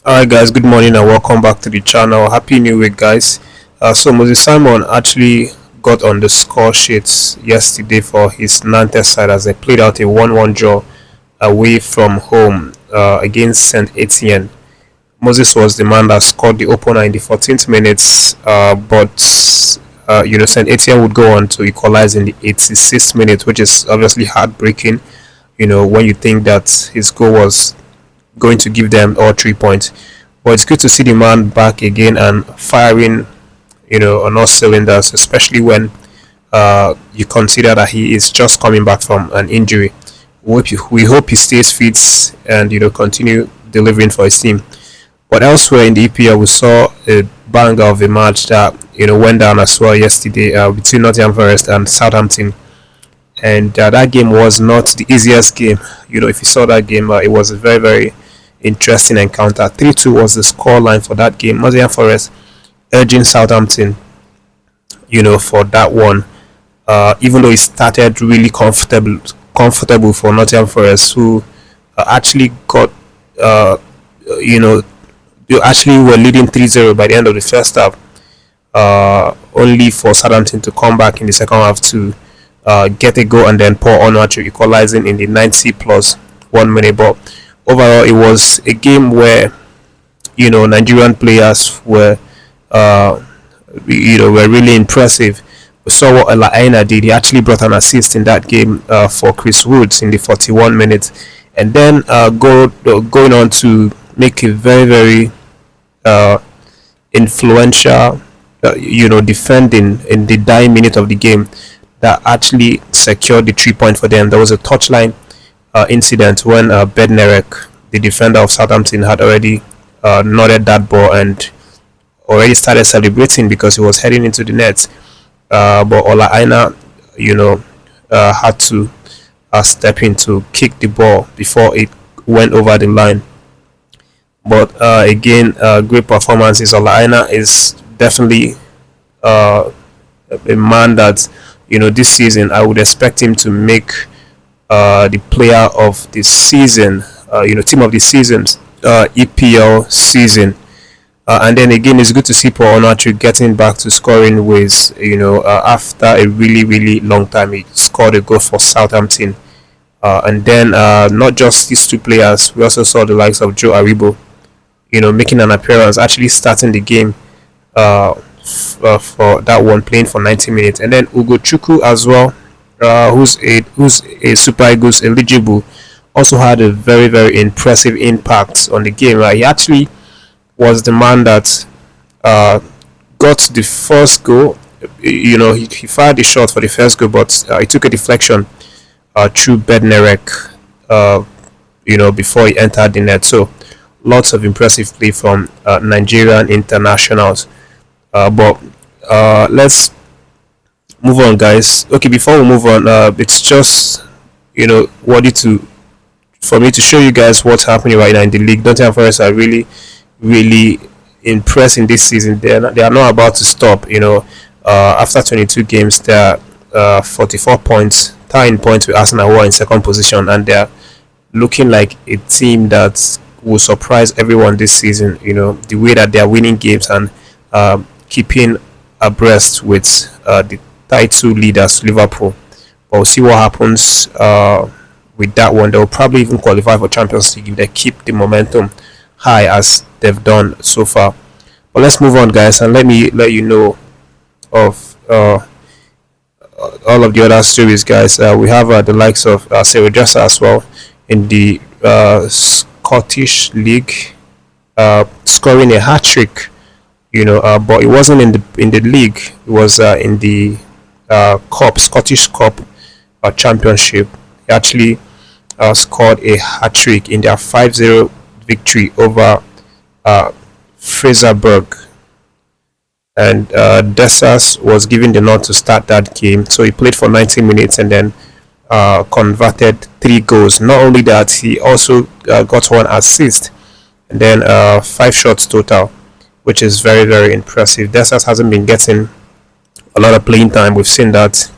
Alright guys, good morning and welcome back to the channel. Happy New Week guys. So Moses Simon actually got on the score sheets yesterday for his Nantes side as they played out a 1-1 draw away from home against Saint Etienne. Moses was the man that scored the opener in the 14th minutes, but Saint Etienne would go on to equalize in the 86th minute, which is obviously heartbreaking, when you think that his goal was going to give them all 3 points. But it's good to see the man back again and firing, on all cylinders, especially when you consider that he is just coming back from an injury. We hope he stays fit and continue delivering for his team. But elsewhere in the EPL, we saw a banger of a match that went down as well yesterday between Nottingham Forest and Southampton, and that game was not the easiest game. If you saw that game, it was a very very interesting encounter. 3-2 was the score line for that game. Nottingham Forest urging Southampton, for that one. Even though it started really comfortable for Nottingham Forest, who actually got, they actually were leading 3-0 by the end of the first half. Only for Southampton to come back in the second half to get a goal and then pour on to equalizing in the 90 plus 1 minute. But overall, it was a game where Nigerian players were were really impressive. We saw what AINA did. He actually brought an assist in that game for Chris Woods in the 41 minutes, and then going on to make a very very influential defending in the dying minute of the game that actually secured the 3 point for them. There was a touchline incident when Bednarek, the defender of Southampton, had already nodded that ball and already started celebrating because he was heading into the net. But Ola Aina, had to step in to kick the ball before it went over the line. But again, great performances. Ola Aina is definitely a man that this season I would expect him to make the player of the season, team of the season's EPL season. And then again, it's good to see Paul Hattrick getting back to scoring ways. After a really really long time, he scored a goal for Southampton. And then not just these two players, we also saw the likes of Joe Aribo, making an appearance, actually starting the game for that one, playing for 90 minutes. And then Ugo Chukwu as well, who's a Super Eagles eligible, also had a very very impressive impact on the game. He actually was the man that got the first goal. He fired the shot for the first goal, but he took a deflection through Bednarek, before he entered the net. So lots of impressive play from Nigerian internationals. But let's move on, guys. Okay, before we move on, it's just for me to show you guys what's happening right now in the league. Nottingham Forest are really really impressing this season. They are not about to stop. After 22 games, they are 44 points, tying points with Arsenal, who are in second position, and they are looking like a team that will surprise everyone this season. The way that they are winning games and keeping abreast with the title leaders Liverpool. But we'll see what happens with that one. They'll probably even qualify for Champions League if they keep the momentum high as they've done so far. But let's move on, guys, and let me let you know of all of the other stories, guys. We have the likes of Sarah Jessa as well in the Scottish League, scoring a hat-trick. But it wasn't in the league. It was in the Scottish Cup Championship. He actually scored a hat-trick in their 5-0 victory over Fraserburgh, and Dessas was given the nod to start that game. So he played for 90 minutes and then converted 3 goals. Not only that, he also got 1 assist and then 5 shots total, which is very very impressive. Dessas hasn't been getting a lot of playing time. We've seen that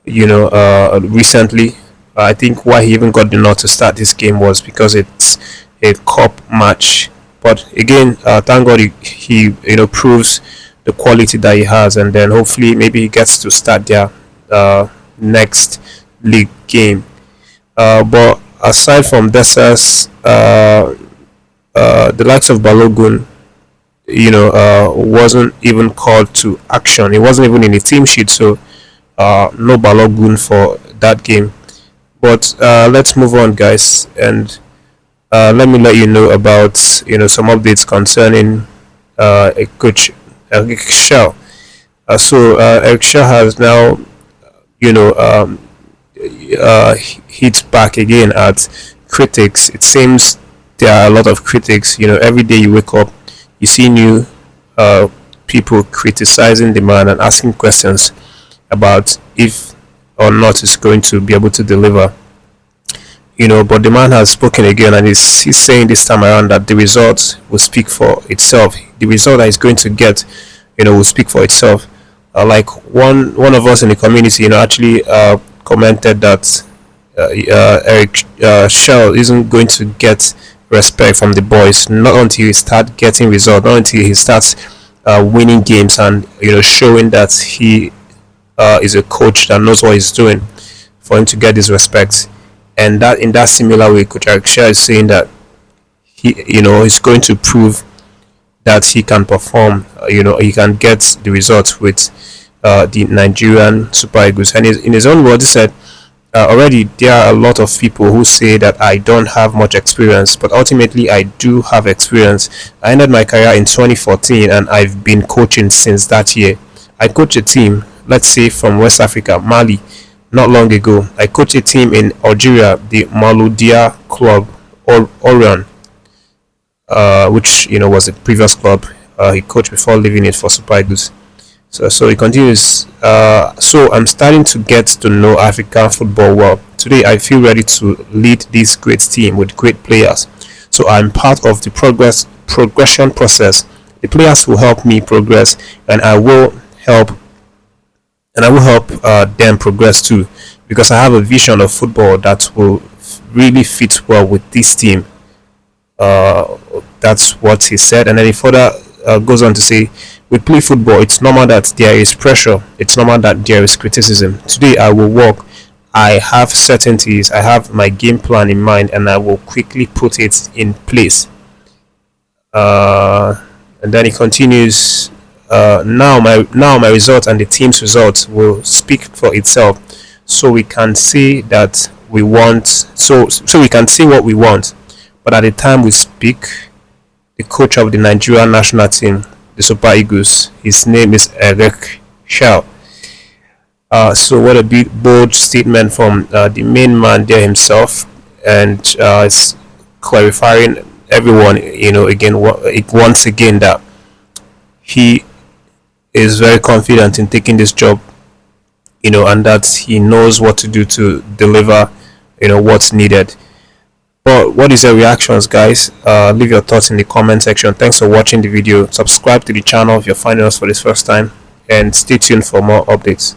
recently. I think why he even got the nod to start this game was because it's a cup match, But again, thank God he proves the quality that he has, and then hopefully maybe he gets to start their next league game. But aside from Dessers, the likes of Balogun, wasn't even called to action. He wasn't even in the team sheet, so no Balogun for that game. But let's move on, guys, and let me let you know about some updates concerning a coach, Eric Schell. Eric Schell has now hit back again at critics. It seems there are a lot of critics. Every day you wake up, you see new people criticizing the man and asking questions about if or not he's going to be able to deliver. But the man has spoken again, and he's saying this time around that the result will speak for itself. The result that he's going to get, will speak for itself. Like one of us in the community, actually commented that Eric Schell isn't going to get respect from the boys not until he starts getting results, not until he starts winning games and showing that he is a coach that knows what he's doing for him to get this respect. And that in that similar way, Coach Eric Schell is saying that he is going to prove that he can perform. He can get the results with the Nigerian Super Eagles. And in his own words, he said, already there are a lot of people who say that I don't have much experience, but ultimately I do have experience. I ended my career in 2014 and I've been coaching since that year. I coached a team, let's say from West Africa, Mali, not long ago. I coached a team in Algeria, the Maloudia club, Orion, which was a previous club he coached before leaving it for Super Eagles. So he continues. So I'm starting to get to know African football well. Today I feel ready to lead this great team with great players. So I'm part of the progression process. The players will help me progress, and I will help them progress too, because I have a vision of football that will really fit well with this team. That's what he said, and then he further goes on to say, we play football, it's normal that there is pressure, it's normal that there is criticism. Today I will work, I have certainties, I have my game plan in mind, and I will quickly put it in place. And then he continues, now my result and the team's result will speak for itself, so we can say that we want, so we can say what we want. But at the time we speak, the coach of the Nigerian national team, the Super Eagles, his name is Eric Schell. So what a big bold statement from the main man there himself, and it's clarifying everyone, again, once again, that he is very confident in taking this job, and that he knows what to do to deliver, what's needed. But what is your reactions, guys? Leave your thoughts in the comment section. Thanks for watching the video. Subscribe to the channel if you're finding us for this first time, and stay tuned for more updates.